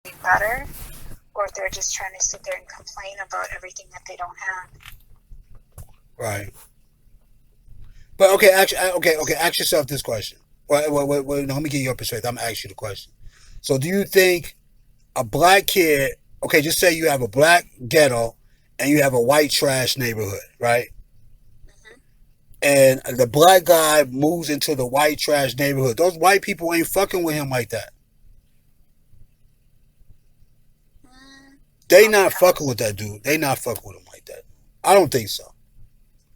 better, or if they're just trying to sit there and complain about everything that they don't have. Right. But okay, actually, okay. Ask yourself this question. Wait, no, let me get your perspective. I'm gonna ask you the question. So, do you think a black kid? Okay, just say you have a black ghetto and you have a white trash neighborhood, right? Mm-hmm. And the black guy moves into the white trash neighborhood. Those white people ain't fucking with him like that. They All not fucking depends. with that dude. They not fucking with him like that. I don't think so.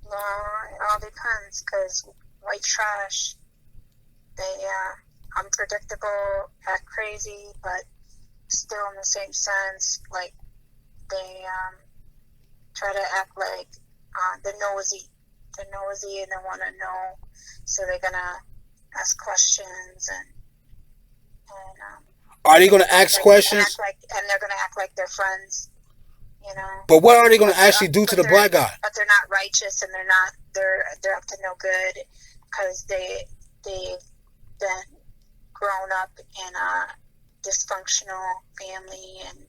No, it all depends, because white trash, they unpredictable, act crazy, but still in the same sense, like they try to act like they're nosy and they want to know, so they're gonna ask questions and Are they gonna ask questions? they're gonna act like they're friends, you know. But what are they gonna actually do to the black guy? But they're not righteous, and they're up to no good, because they've been grown up in a dysfunctional family and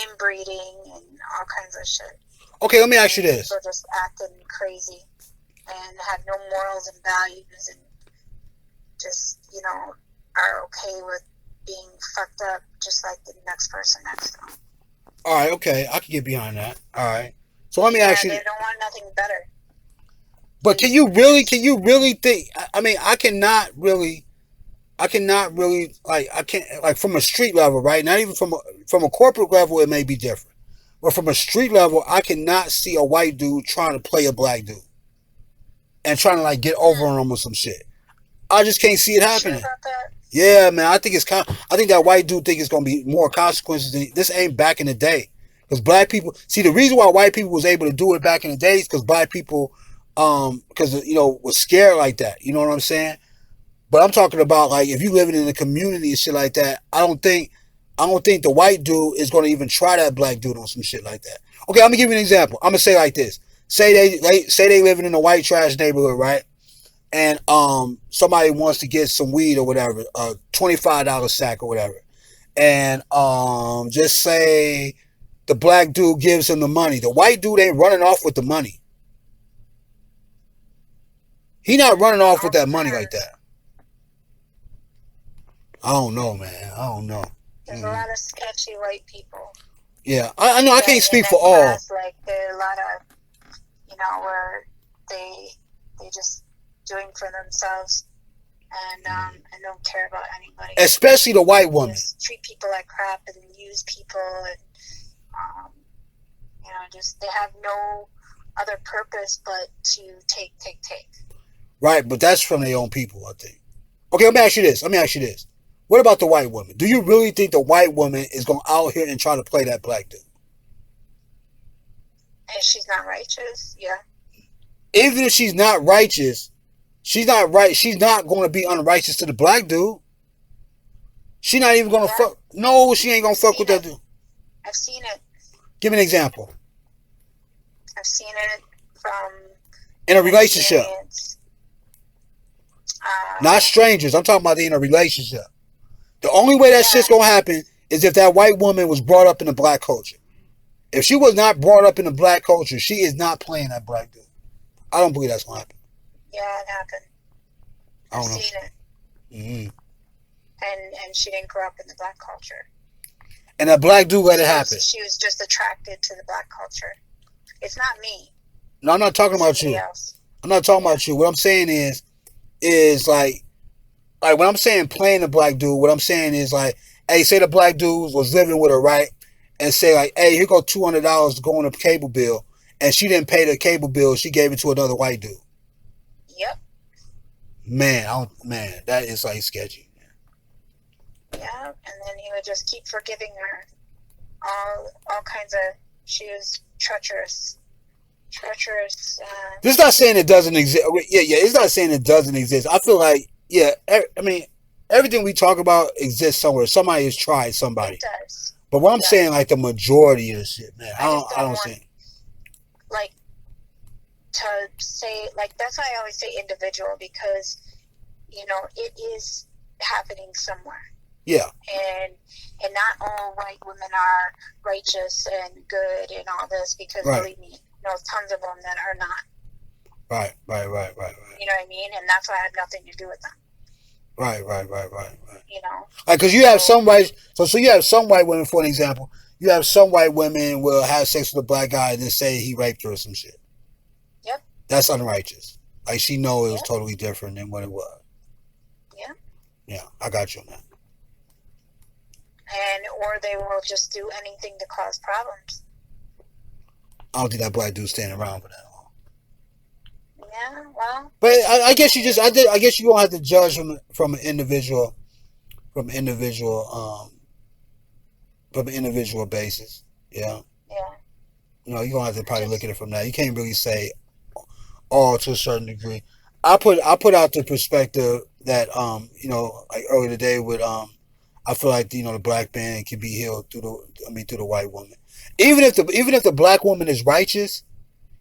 inbreeding and all kinds of shit. Okay, let me ask you this. People just acting crazy and have no morals and values, and just, are okay with being fucked up just like the next person next to them. All right, okay, I can get behind that. All right. So let me ask you. They don't want nothing better. But can you really think? I mean, I cannot really, like, I can't, like, from a street level, right? Not even from a corporate level, it may be different. But from a street level, I cannot see a white dude trying to play a black dude and trying to, like, get over on him or some shit. I just can't see it happening. Sure about that? Yeah, man. I think that white dude think it's gonna be more consequences. This ain't back in the day, because black people. See, the reason why white people was able to do it back in the days because black people, because was scared like that. You know what I'm saying? But I'm talking about, like, if you living in a community and shit like that. I don't think the white dude is gonna even try that black dude on some shit like that. Okay, I'm gonna give you an example. I'm gonna say like this. Say they living in a white trash neighborhood, right? And somebody wants to get some weed or whatever, a $25 sack or whatever, and just say the black dude gives him the money. The white dude ain't running off with the money. He not running off with that money like that. I don't know, man. I don't know. There's a lot of sketchy white people. Yeah, I know. I can't speak for all. Like, there are a lot of, where they just doing for themselves, and don't care about anybody. Especially the white woman. Just treat people like crap and use people, and just they have no other purpose but to take. Right, but that's from their own people, I think. Okay, let me ask you this. What about the white woman? Do you really think the white woman is going out here and try to play that black dude? And she's not righteous, yeah. Even if she's not righteous, she's not right. She's not going to be unrighteous to the black dude. She's not even going to fuck. No, she ain't going to fuck with that dude. I've seen it. Give me an example. I've seen it from in a relationship. Not strangers. I'm talking about in a relationship. The only way that shit's going to happen is if that white woman was brought up in the black culture. If she was not brought up in the black culture, she is not playing that black dude. I don't believe that's going to happen. Yeah, it happened. I've seen it. Mm-hmm. And she didn't grow up in the black culture. And that black dude let it happen. She was just attracted to the black culture. It's not me. No, I'm not talking about you. Else. I'm not talking about you. What I'm saying is like when I'm saying playing the black dude, what I'm saying is like, hey, say the black dude was living with her, right? And say like, hey, here go $200 to go on a cable bill. And she didn't pay the cable bill. She gave it to another white dude. Yep. Man, that is like sketchy. Yeah, and then he would just keep forgiving her all kinds of. She was treacherous. This is not saying it doesn't exist. Yeah, it's not saying it doesn't exist. I feel like, I mean, everything we talk about exists somewhere. Somebody has tried somebody. It does. But what I'm saying, like, the majority of the shit, man, I don't see. Like, to say, like, that's why I always say individual, because, it is happening somewhere. Yeah. And not all white women are righteous and good and all this, because Right. believe me, there's tons of them that are not. Right. You know what I mean? And that's why I have nothing to do with them. Right. You know, like, because you have some white, so you have some white women, for an example, you have some white women will have sex with a black guy and then say he raped her or some shit. Yep. That's unrighteous. Like, she know it was totally different than what it was. Yeah. Yeah, I got you on that. And or they will just do anything to cause problems. I don't think that black dude's standing around for that long. Yeah, well. But I guess you just, I guess you don't have to judge from an individual basis. Yeah. Yeah. You know, you're gonna have to probably look at it from that. You can't really say all to a certain degree. I put out the perspective that you know, like earlier today with I feel like, you know, the black man can be healed through the white woman. Even if the black woman is righteous,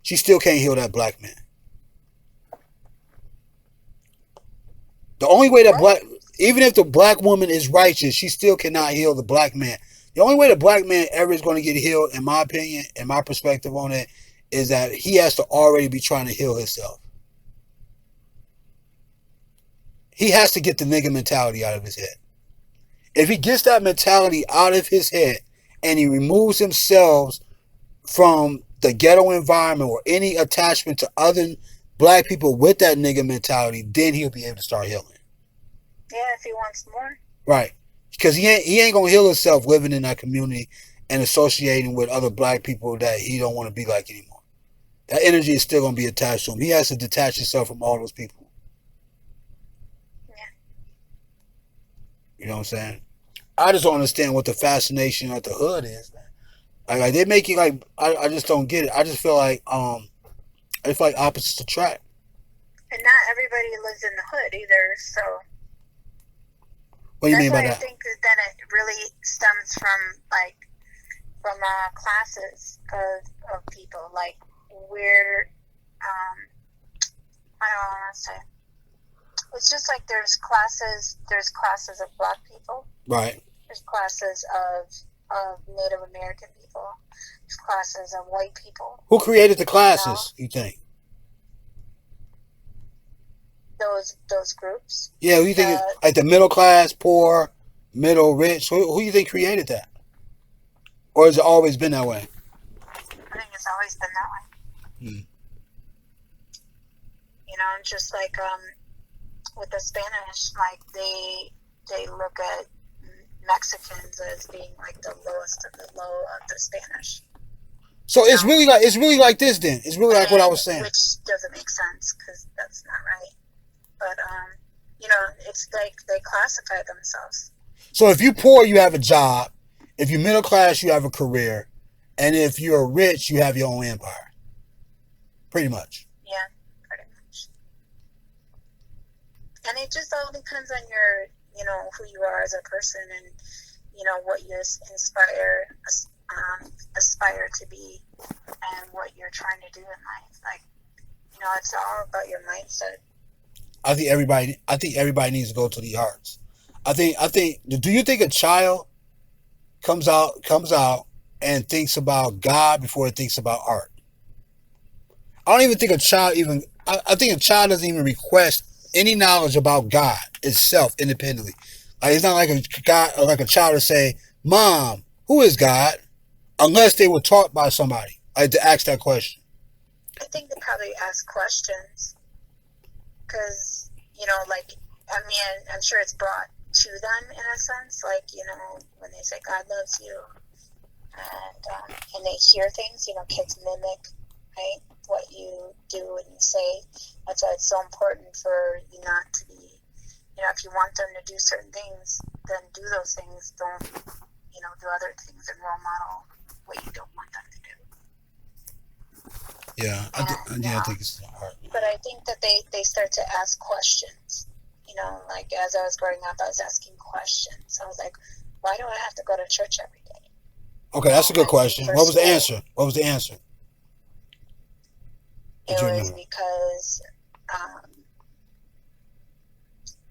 she still can't heal that black man. The only way that even if the black woman is righteous, she still cannot heal the black man. The only way the black man ever is going to get healed, in my opinion, and my perspective on it, is that he has to already be trying to heal himself. He has to get the nigga mentality out of his head. If he gets that mentality out of his head and he removes himself from the ghetto environment or any attachment to other black people with that nigga mentality, then he'll be able to start healing. Yeah, if he wants more. Right. Because he ain't gonna heal himself living in that community and associating with other black people that he don't want to be like anymore. That energy is still gonna be attached to him. He has to detach himself from all those people. Yeah. You know what I'm saying? I just don't understand what the fascination of the hood is, man. Like they make you like, I just don't get it. I just feel like it's like opposites attract. And not everybody lives in the hood either, so what do you mean by that? I think that it really stems from classes of people. Like we're I don't want to say. It's just like there's classes of black people. Right. There's classes of Native American people. There's classes of white people. Who created the classes, you think? Those groups. Yeah, who you think like the middle class, poor, middle, rich? Who you think created that? Or has it always been that way? I think it's always been that way. You know, just like with the Spanish, like they look at Mexicans as being like the lowest of the low of the Spanish. So it's really like this then. It's really like what I was saying. Which doesn't make sense because that's not right. But you know, it's like they classify themselves. So if you're poor, you have a job. If you're middle class, you have a career. And if you're rich, you have your own empire. Pretty much. Yeah, pretty much. And it just all depends on your, you know, who you are as a person and, you know, what you aspire to be and what you're trying to do in life. Like, you know, it's all about your mindset. I think everybody needs to go to the arts. Do you think a child comes out and thinks about God before it thinks about art? I don't even think a child I think a child doesn't even request any knowledge about God itself independently. Like, it's not like a child to say, "Mom, who is God?" Unless they were taught by somebody, like, to ask that question. I think they probably ask questions because, you know, like, I mean, I'm sure it's brought to them in a sense, like, you know, when they say God loves you, and they hear things, you know, kids mimic, right, what you do and you say. That's why it's so important for you not to be, you know, if you want them to do certain things, then do those things. Don't, you know, do other things and role model what you don't want them to do. Yeah, I think it's hard. But I think that they start to ask questions. You know, like as I was growing up, I was asking questions. I was like, why do I have to go to church every day? Okay, that's a good question. What was the answer? It was because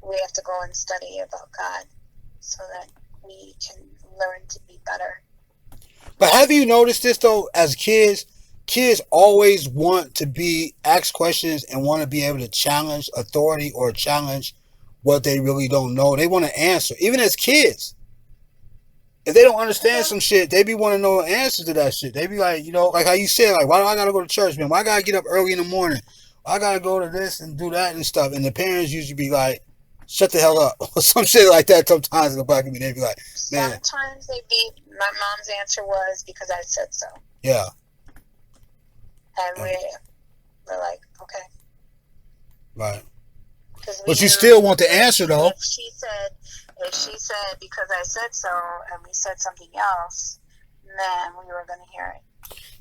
we have to go and study about God. so that we can learn to be better. But have you noticed this though? As kids always want to be asked questions and want to be able to challenge authority or challenge what they really don't know. They want to answer, even as kids. If they don't understand some shit, they be want to know the answers to that shit. They be like, like how you said, like, why do I gotta go to church, man? Why I gotta get up early in the morning? Why I gotta go to this and do that and stuff? And the parents usually be like, shut the hell up, or some shit like that. Sometimes in the back of me, they be like, man. Sometimes my mom's answer was because I said so. Yeah. And we're like, okay. Right. But you still want the answer though. If she said because I said so, and we said something else, then we were going to hear it.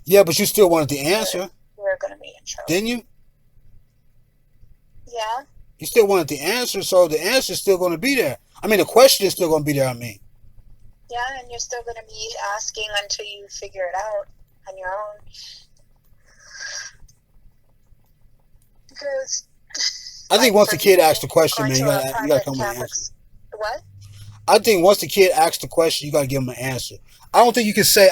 Yeah, but you still wanted the answer. We were going to be in trouble. Didn't you? Yeah. You still wanted the answer, so the answer is still going to be there. I mean, the question is still going to be there, I mean. Yeah, and you're still going to be asking until you figure it out on your own. Because I think once the kid asks the question, man, you got to come with an answer. What? I think once the kid asks the question, you got to give him an answer. I don't think you can say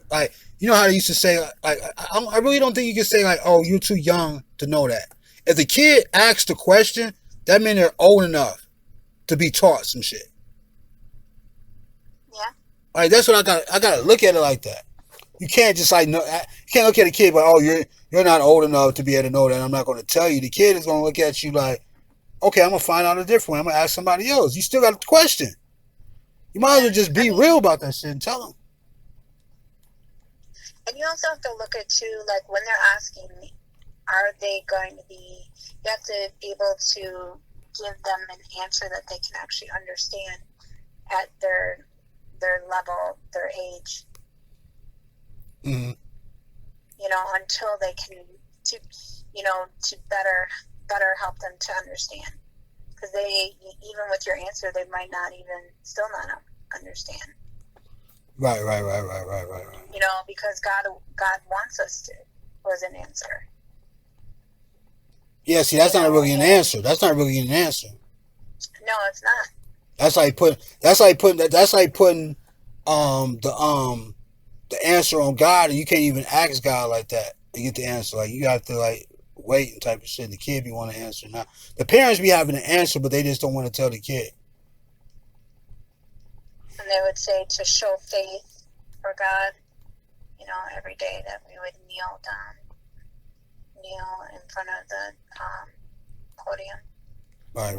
like, you know how they used to say, like, I really don't think you can say like, oh, you're too young to know that. If the kid asks the question, that means they're old enough to be taught some shit. Yeah. Like, that's what I got to look at it like that. You can't just like, no, you can't look at a kid like, oh, you're not old enough to be able to know that. I'm not going to tell you. The kid is going to look at you like, okay, I'm going to find out a different way. I'm going to ask somebody else. You still got the question. You might as well just be real about that shit and tell them. And you also have to look at too, like when they're asking, are they going to be, you have to be able to give them an answer that they can actually understand at their level, their age. Mm-hmm. Until they can, to better help them to understand. Because even with your answer, they might still not understand. Right. Because God wants us to, was an answer. Yeah, see, that's not really an answer. That's not really an answer. No, it's not. That's like putting the answer on God, and you can't even ask God like that to get the answer. Like, you have to like wait and type of shit. And the kid be want to answer now. The parents be having an answer, but they just don't want to tell the kid. And they would say to show faith for God, every day that we would kneel in front of the podium. Right.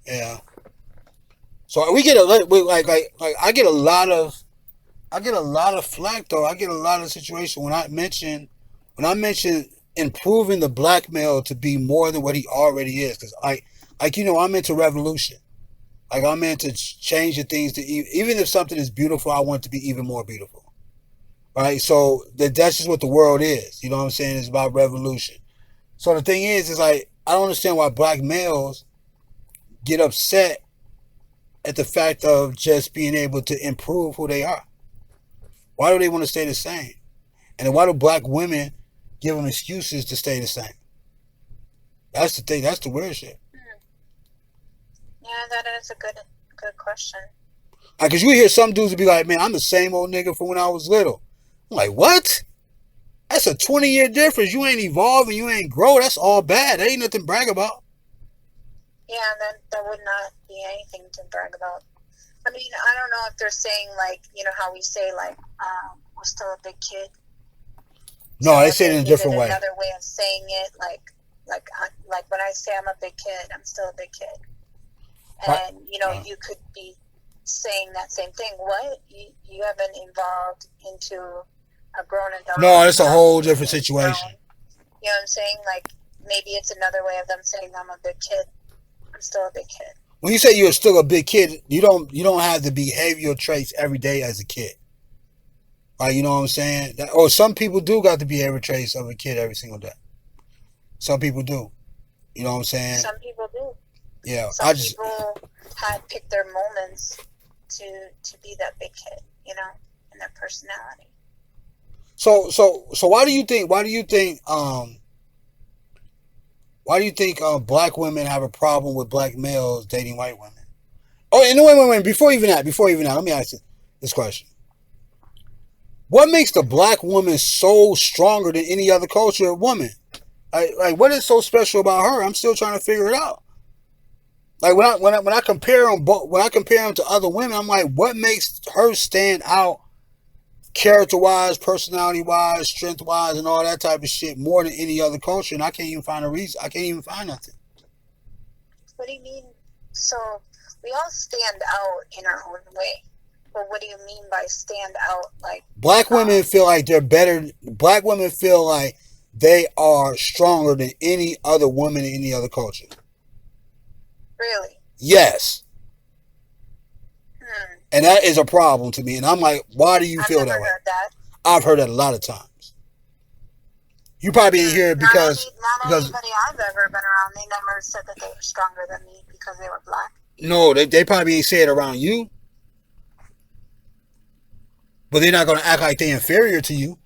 Yeah. So we get I get a lot of flack though. I get a lot of situations when I mention improving the black male to be more than what he already is. Because I'm into revolution. Like, I'm into changing things to even if something is beautiful, I want it to be even more beautiful. Right? So that's just what the world is. You know what I'm saying? It's about revolution. So the thing is like, I don't understand why black males get upset at the fact of just being able to improve who they are. Why do they want to stay the same? And then why do black women give them excuses to stay the same? That's the thing. That's the weird shit. Yeah, that is a good question. Because you hear some dudes be like, man, I'm the same old nigga from when I was little. I'm like, what? That's a 20-year difference. You ain't evolve and you ain't grow. That's all bad. There ain't nothing to brag about. Yeah, that would not be anything to brag about. I mean, I don't know if they're saying, like, how we say, like, we're still a big kid. No, they say it in a different way. Another way of saying it, like when I say I'm a big kid, I'm still a big kid. And, you could be saying that same thing. What? You haven't evolved into a grown adult. No, it's a whole different situation. You know what I'm saying? Like, maybe it's another way of them saying I'm a big kid. I'm still a big kid. When you say you're still a big kid, you don't have the behavioral traits every day as a kid. Right? You know what I'm saying? Some people do got the behavioral traits of a kid every single day. Some people do. You know what I'm saying? Some people do. Yeah. Some people had picked their moments to be that big kid, in their personality. So why do you think Why do you think black women have a problem with black males dating white women? Oh, and wait. Before even that, let me ask you this question. What makes the black woman so stronger than any other culture of woman? Like, what is so special about her? I'm still trying to figure it out. Like when I compare them, to other women, I'm like, what makes her stand out, character wise, personality wise, strength wise, and all that type of shit more than any other culture? And I can't even find a reason. I can't even find nothing. What do you mean? So we all stand out in our own way. But what do you mean by stand out? Like, black women feel like they're better. Black women feel like they are stronger than any other woman in any other culture. Really? Yes. And that is a problem to me. And I'm like, why do you feel that way? Heard that. I've heard that a lot of times. You probably didn't hear it because not anybody I've ever been around, they never said that they were stronger than me because they were black. No, they probably ain't say it around you. But they're not going to act like they're inferior to you.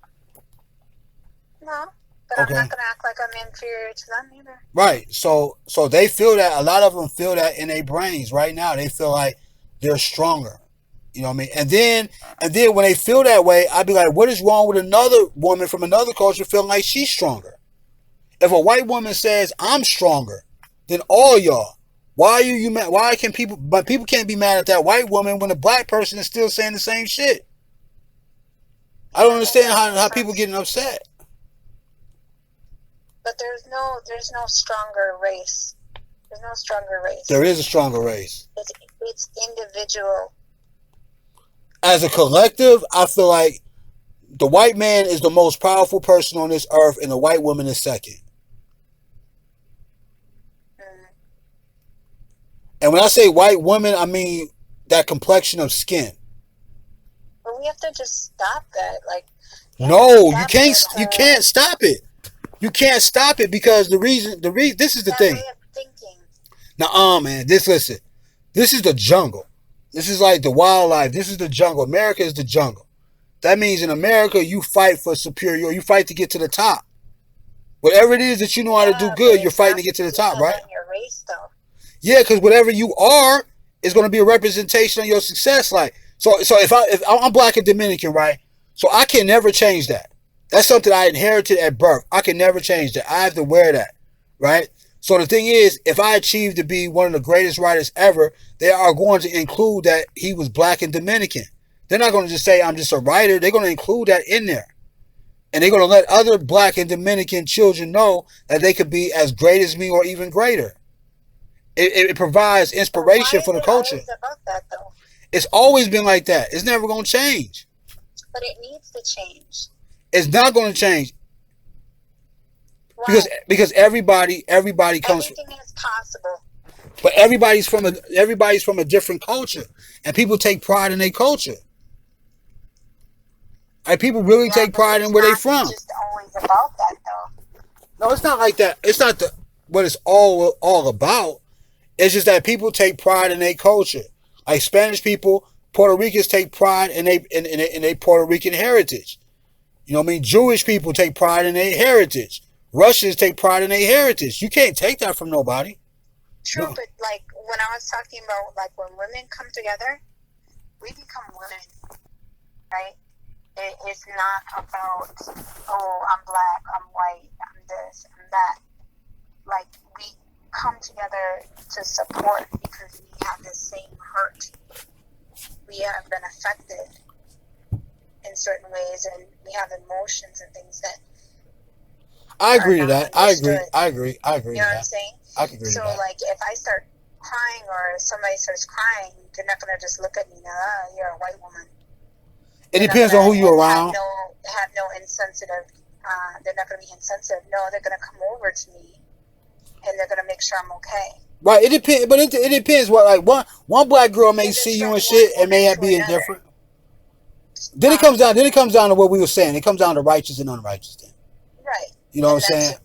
No, but okay. I'm not going to act like I'm inferior to them either. Right. So they feel that. A lot of them feel that in their brains right now. They feel like they're stronger. You know what I mean? And then when they feel that way, I'd be like, what is wrong with another woman from another culture feeling like she's stronger? If a white woman says, I'm stronger than all y'all, why are you mad? Why can people, but people can't be mad at that white woman when a black person is still saying the same shit? I don't understand how people getting upset. But there's no stronger race. There's no stronger race. There is a stronger race. It's individual. As a collective, I feel like the white man is the most powerful person on this earth, and the white woman is second. And when I say white woman, I mean that complexion of skin. But we have to just stop that. Like, no, you can't. You can't stop it. You can't stop it because the reason. This is the thing. Way of thinking. Now, man, listen. This is the jungle. This is like the wildlife. This is the jungle. America is the jungle. That means in America, you fight for superior. You fight to get to the top. Whatever it is that you know how to do good, you're fighting to get to the top, right? Your race, though. Yeah, because whatever you are is going to be a representation of your success. Like, so if I'm black and Dominican, right? So I can never change that. That's something I inherited at birth. I can never change that. I have to wear that, right? So the thing is, if I achieve to be one of the greatest writers ever, they are going to include that he was black and Dominican. They're not going to just say I'm just a writer. They're going to include that in there. And they're going to let other black and Dominican children know that they could be as great as me or even greater. It provides inspiration for the culture. Why is it always about that, though? It's always been like that. It's never going to change. But it needs to change. It's not going to change. Why? Because everybody comes. Everything is possible. But everybody's from a different culture, and people take pride in their culture. Like, people really take pride in where they're from. It's just always about that, though. No, it's not like that. It's not what it's all about. It's just that people take pride in their culture. Like Spanish people, Puerto Ricans take pride in their Puerto Rican heritage. You know what I mean? Jewish people take pride in their heritage. Russians take pride in their heritage. You can't take that from nobody. True, no. But like when I was talking about like when women come together, we become women, right? It's not about, oh, I'm black, I'm white, I'm this, I'm that. Like, we come together to support because we have the same hurt. We have been affected in certain ways, and we have emotions and things that I agree to that. I agree. You know what I'm saying? I can agree to that. So, like, if I start crying or somebody starts crying, they're not going to just look at me and you're a white woman. It depends on who you're around. Have no insensitive. They're not going to be insensitive. No, they're going to come over to me, and they're going to make sure I'm okay. Right. It depends, but it depends. What, like, one black girl may see you and shit, and may be indifferent. Then it comes down to what we were saying. It comes down to righteous and unrighteous. Then. Right. You know what I'm saying?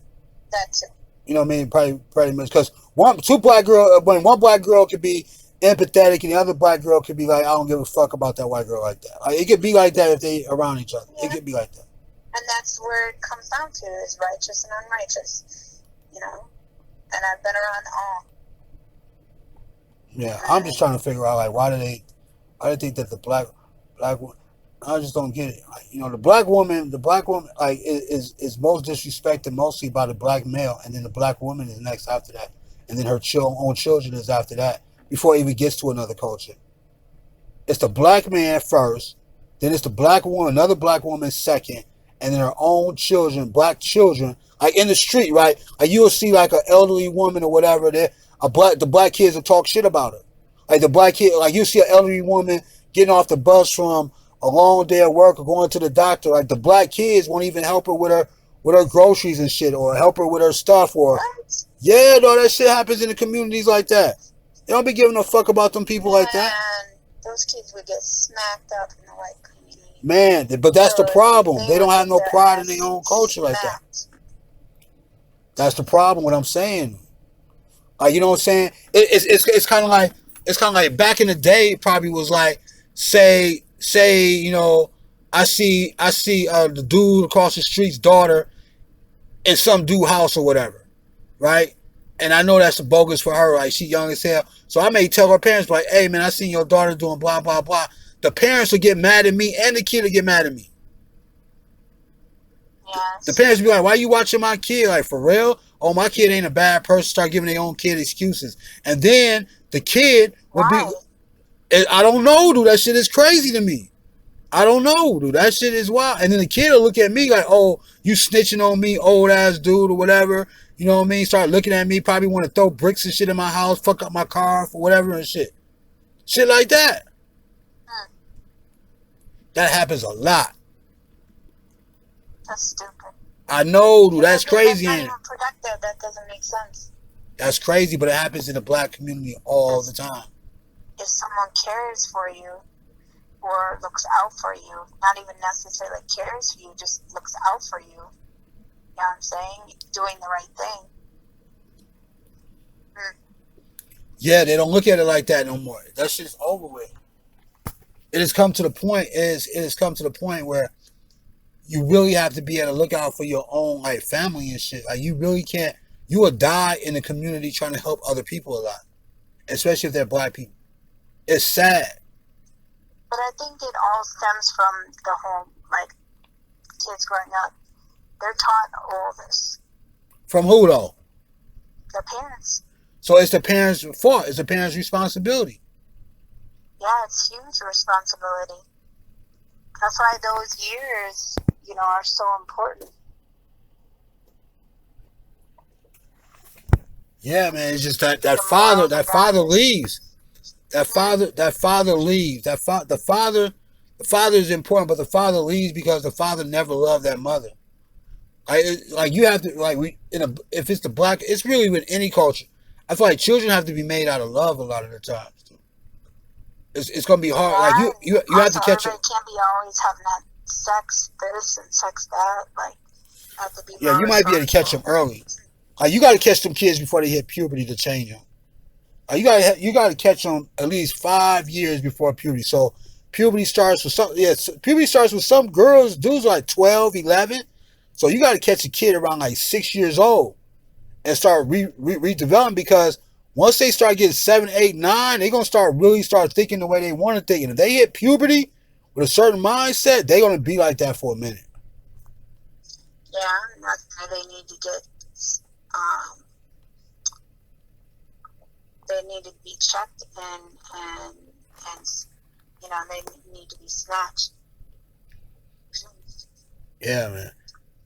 That's it. You know what I mean? Pretty much, because when one black girl could be empathetic and the other black girl could be like, I don't give a fuck about that white girl like that. Like, it could be like that if they around each other. Yeah. It could be like that. And that's where it comes down to is righteous and unrighteous. You know? and I've been around all. Yeah, I'm just trying to figure out like why do they think that the black I just don't get it. Like, the black woman like is most disrespected mostly by the black male, and then the black woman is next after that, and then her own children is after that before it even gets to another culture. It's the black man first, then it's the black woman, another black woman second, and then her own children, black children, like in the street, right? Like you'll see like an elderly woman or whatever there, the black kids will talk shit about her. Like the black kid, like you see an elderly woman getting off the bus from a long day of work or going to the doctor. Like the black kids won't even help her with her groceries and shit, or help her with her stuff, or What? yeah, no, that shit happens in the communities like that. They don't be giving a fuck about them people like that. And those kids would get smacked up in the white community. Man, but that's the problem. They don't have no pride in their own culture like that. That's the problem. What I'm saying, you know what I'm saying? It's kind of like back in the day. It probably was like say I see the dude across the street's daughter in some dude house or whatever, right? And I know that's a bogus for her, right? She young as hell. So I may tell her parents, like, hey, man, I seen your daughter doing blah, blah, blah. The parents will get mad at me and the kid will get mad at me. Yes. The parents will be like, why you watching my kid? Like, for real? Oh, my kid ain't a bad person. Start giving their own kid excuses. And then the kid will be, I don't know, dude. That shit is crazy to me. I don't know, dude. That shit is wild. And then the kid will look at me like, oh, you snitching on me, old ass dude or whatever. You know what I mean? Start looking at me, probably want to throw bricks and shit in my house, fuck up my car for whatever and shit. Shit like that. That happens a lot. That's stupid. I know, dude. That's crazy. That's not even productive. That doesn't make sense. That's crazy, but it happens in the black community all the time. If someone cares for you or looks out for you, not even necessarily cares for you, just looks out for you, you know what I'm saying? Doing the right thing. Yeah, they don't look at it like that no more. That shit's over with. It has come to the point where you really have to be at a lookout for your own like family and shit. Like you really can't. You will die in the community trying to help other people a lot, especially if they're black people. It's sad. But I think it all stems from the home, like kids growing up. They're taught all this. From who though? The parents. So it's the parents' fault. It's the parents' responsibility. Yeah, it's huge responsibility. That's why those years, are so important. Yeah, man. It's just that father leaves. That father leaves. The father is important, but the father leaves because the father never loved that mother. Like you have to if it's the black, it's really with any culture. I feel like children have to be made out of love a lot of the times. It's gonna be hard. Yeah, like you have to catch it. Can't be always having that sex this and sex that. Like have to be. Yeah, you might be able to catch them early. Like you got to catch them kids before they hit puberty to change them. You got to catch them at least 5 years before puberty. So puberty starts with some girls. Dudes like 12, 11. So you got to catch a kid around like 6 years old and start redeveloping, because once they start getting 7, 8, 9, they're gonna start thinking the way they want to think. And if they hit puberty with a certain mindset, they're gonna be like that for a minute. Yeah, that's why they need to get. They need to be checked and they need to be snatched. Yeah, man.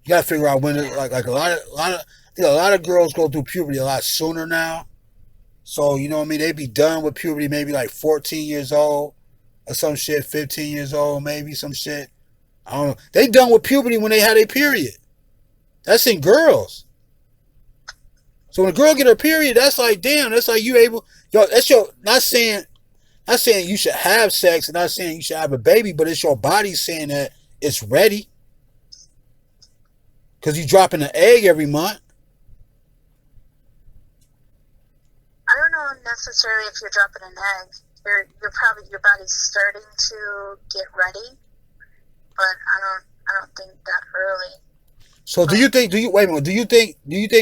You gotta figure out when like a lot of girls go through puberty a lot sooner now. So you know what I mean? They be done with puberty maybe like 14 years old or some shit, 15 years old, maybe some shit. I don't know. They done with puberty when they had a period. That's in girls. So when a girl get her period, that's like, damn, that's like you able, that's your, not saying you should have sex and not saying you should have a baby, but it's your body saying that it's ready. Because you dropping an egg every month. I don't know necessarily if you're dropping an egg. You're probably, your body's starting to get ready, but I don't think that early. So do you think? Do you wait a minute? Do you think?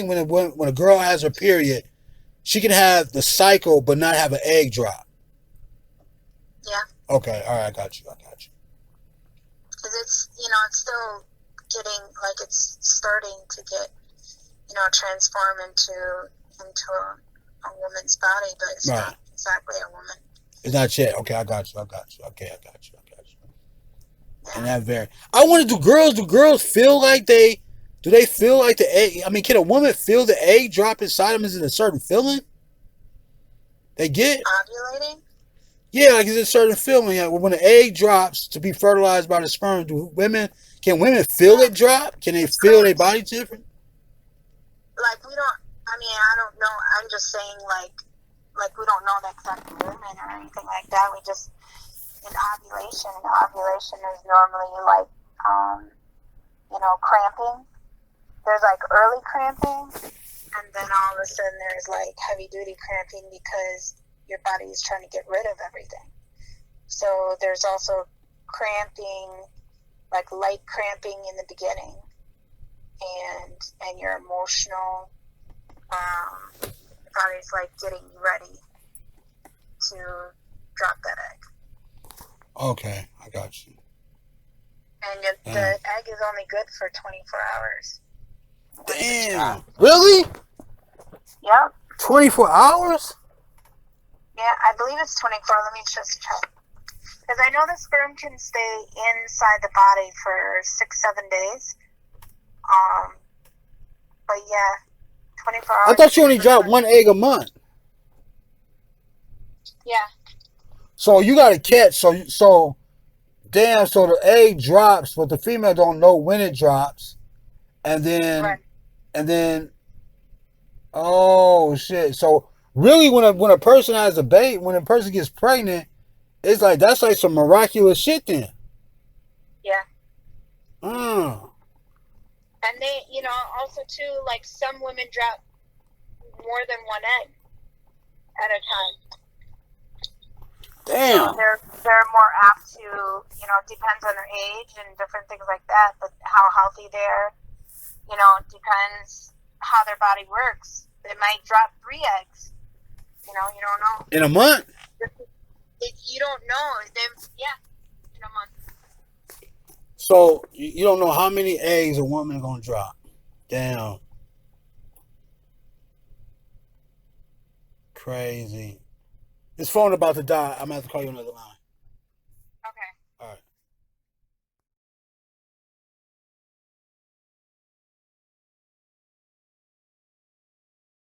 When a girl has her period, she can have the cycle but not have an egg drop? Yeah. Okay. All right. I got you. Because it's, it's still getting, like, it's starting to get, transform into a woman's body, but it's Right. not exactly a woman. It's not yet. Okay. I got you. Okay. I got you. Yeah. And that very. I want to do girls. Do girls feel like they? Do they feel like the egg? I mean, can a woman feel the egg drop inside them? Is it a certain feeling they get? Ovulating? Yeah, like it's a certain feeling. Like when the egg drops to be fertilized by the sperm, can women feel it drop? Can they feel their body different? Like, I don't know. I'm just saying, like we don't know the exact movement or anything like that. We just, in ovulation is normally like, cramping. There's like early cramping, and then all of a sudden there's like heavy duty cramping because your body is trying to get rid of everything. So there's also cramping, like light cramping in the beginning, and your emotional body's like getting ready to drop that egg. Okay, I got you. And the egg is only good for 24 hours. Damn. Really? Yep. 24 hours? Yeah, I believe it's 24. Let me just check. Because I know the sperm can stay inside the body for 6-7 days. But yeah, 24 hours. I thought you only dropped one egg a month. Yeah. So you got to catch. So the egg drops, but the female don't know when it drops, and then, Right. Oh shit! So really, when a person has a baby, when a person gets pregnant, it's like that's like some miraculous shit then. Yeah. Mm. And they, also too, like some women drop more than one egg at a time. Damn. So they're more apt to, depends on their age and different things like that, but how healthy they're, depends how their body works. They might drop 3 eggs. You don't know. In a month? You don't know. In a month. So you don't know how many eggs a woman is gonna drop. Damn. Crazy. This phone about to die. I'm gonna have to call you another line.